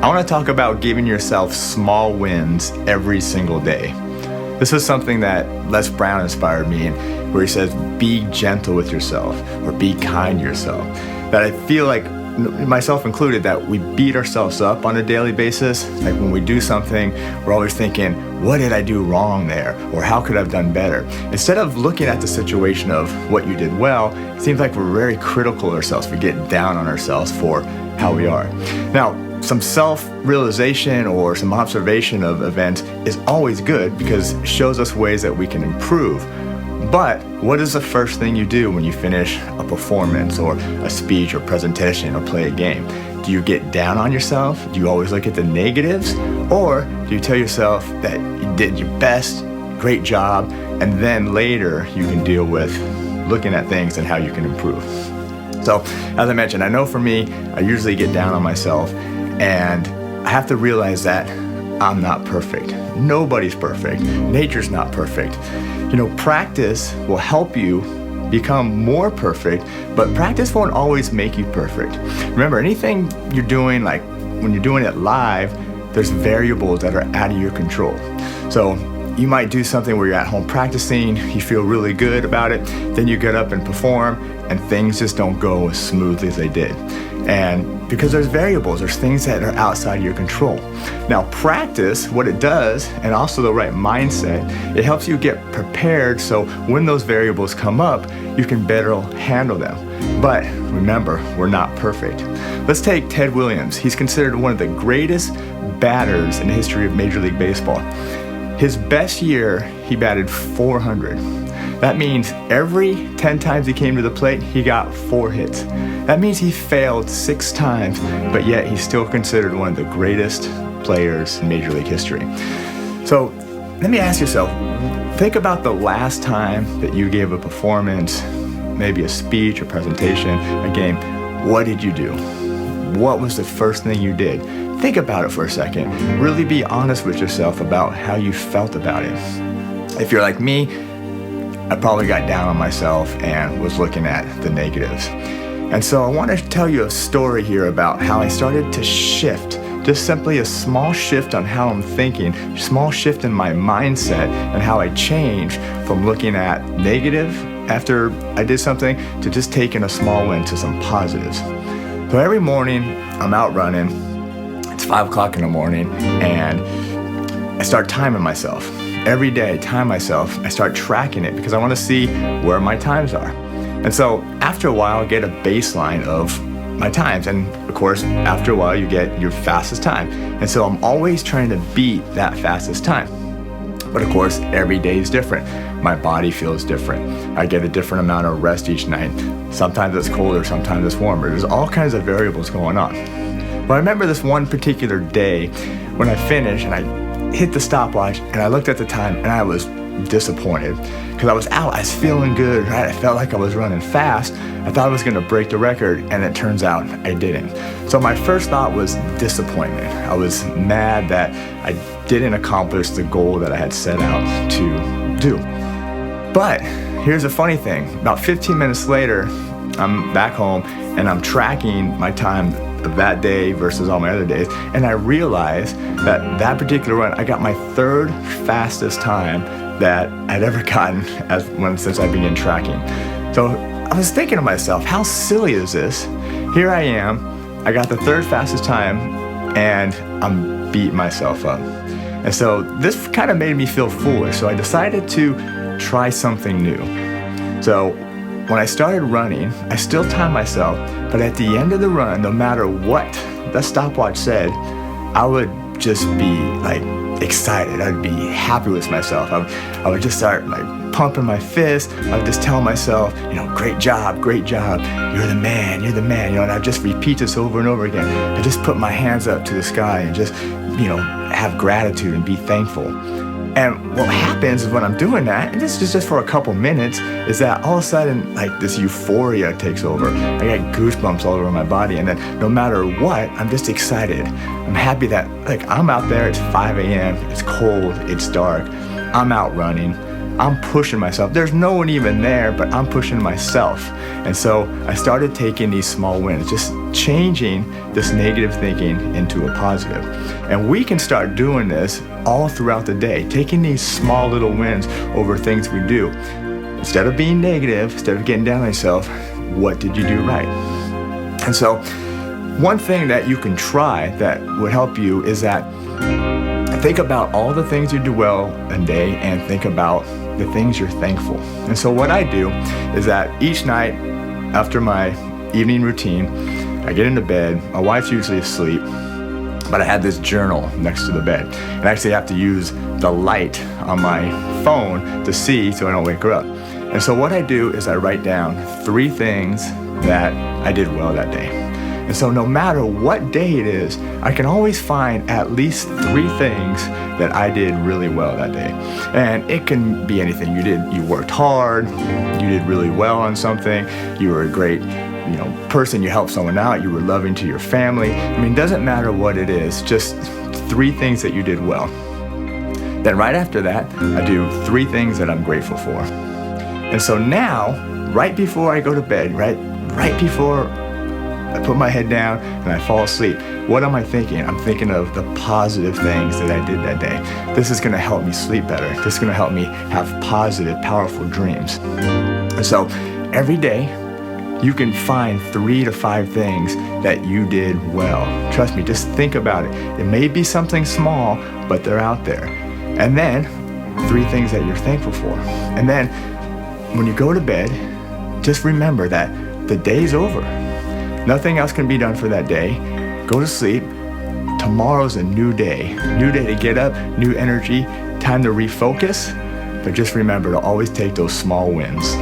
I want to talk about giving yourself small wins every single day. This is something that Les Brown inspired me in, where he says, be gentle with yourself or be kind to yourself. That I feel like, myself included, that we beat ourselves up on a daily basis. Like when we do something, we're always thinking, what did I do wrong there? Or how could I have done better? Instead of looking at the situation of what you did well, it seems like we're very critical of ourselves. We get down on ourselves for how we are. Now, some self-realization or some observation of events is always good because it shows us ways that we can improve. But what is the first thing you do when you finish a performance or a speech or presentation or play a game? Do you get down on yourself? Do you always look at the negatives? Or do you tell yourself that you did your best, great job, and then later you can deal with looking at things and how you can improve? So, as I mentioned, I know for me, I usually get down on myself, and I have to realize that I'm not perfect. Nobody's perfect. Nature's not perfect. Practice will help you become more perfect, but practice won't always make you perfect. Remember, anything you're doing, like when you're doing it live, there's variables that are out of your control. So you might do something where you're at home practicing, you feel really good about it, then you get up and perform, and things just don't go as smoothly as they did. And because there's variables, there's things that are outside your control. Now, practice, what it does, and also the right mindset, it helps you get prepared so when those variables come up, you can better handle them. But remember, we're not perfect. Let's take Ted Williams. He's considered one of the greatest batters in the history of Major League Baseball. His best year, he batted 400. That means every 10 times he came to the plate, he got 4 hits. That means he failed 6 times, but yet he's still considered one of the greatest players in Major League history. So let me ask yourself, think about the last time that you gave a performance, maybe a speech, a presentation, a game. What did you do? What was the first thing you did? Think about it for a second. Really be honest with yourself about how you felt about it. If you're like me, I probably got down on myself and was looking at the negatives. And so I want to tell you a story here about how I started to shift, just simply a small shift on how I'm thinking, a small shift in my mindset and how I changed from looking at negative after I did something to just taking a small win to some positives. So every morning I'm out running, it's 5 o'clock in the morning, and I start timing myself. Every day, time myself, I start tracking it because I want to see where my times are. And so after a while, I get a baseline of my times. And of course, after a while, you get your fastest time. And so I'm always trying to beat that fastest time. But of course, every day is different. My body feels different. I get a different amount of rest each night. Sometimes it's colder, sometimes it's warmer. There's all kinds of variables going on. But I remember this one particular day when I finished and I hit the stopwatch and I looked at the time and I was disappointed because I was out. I was feeling good, right? I felt like I was running fast. I thought I was going to break the record, and it turns out I didn't. So my first thought was disappointment. I was mad that I didn't accomplish the goal that I had set out to do. But here's the funny thing. About 15 minutes later, I'm back home and I'm tracking my time of that day versus all my other days, and I realized that particular run, I got my 3rd fastest time that I'd ever gotten since I began tracking. So I was thinking to myself, how silly is this? Here I am, I got the 3rd fastest time, and I'm beating myself up. And so this kind of made me feel foolish, so I decided to try something new. So when I started running, I still timed myself, but at the end of the run, no matter what the stopwatch said, I would just be like excited. I'd be happy with myself. I would just start like pumping my fist. I would just tell myself, great job, you're the man, and I'd just repeat this over and over again. I just put my hands up to the sky and just, have gratitude and be thankful. And what happens is when I'm doing that, and this is just for a couple minutes, is that all of a sudden, like this euphoria takes over. I get goosebumps all over my body, and then no matter what, I'm just excited. I'm happy that I'm out there, it's 5 a.m., it's cold, it's dark, I'm out running, I'm pushing myself. There's no one even there, but I'm pushing myself. And so I started taking these small wins, just changing this negative thinking into a positive. And we can start doing this all throughout the day, taking these small little wins over things we do. Instead of being negative, instead of getting down on yourself, what did you do right? And so one thing that you can try that would help you is that think about all the things you do well a day and think about the things you're thankful. And so what I do is that each night after my evening routine, I get into bed, my wife's usually asleep, but I have this journal next to the bed. And I actually have to use the light on my phone to see so I don't wake her up. And so what I do is I write down 3 things that I did well that day. And so no matter what day it is, I can always find at least 3 things that I did really well that day. And it can be anything. You worked hard, you did really well on something, you were a great person, you helped someone out, you were loving to your family. I mean, it doesn't matter what it is, just 3 things that you did well. Then right after that, I do 3 things that I'm grateful for. And so now, right before I go to bed, right before I put my head down and I fall asleep, what am I thinking? I'm thinking of the positive things that I did that day. This is gonna help me sleep better. This is gonna help me have positive, powerful dreams. And so every day, you can find 3 to 5 things that you did well. Trust me, just think about it. It may be something small, but they're out there. And then 3 things that you're thankful for. And then when you go to bed, just remember that the day's over. Nothing else can be done for that day. Go to sleep. Tomorrow's a new day. New day to get up, new energy, time to refocus. But just remember to always take those small wins.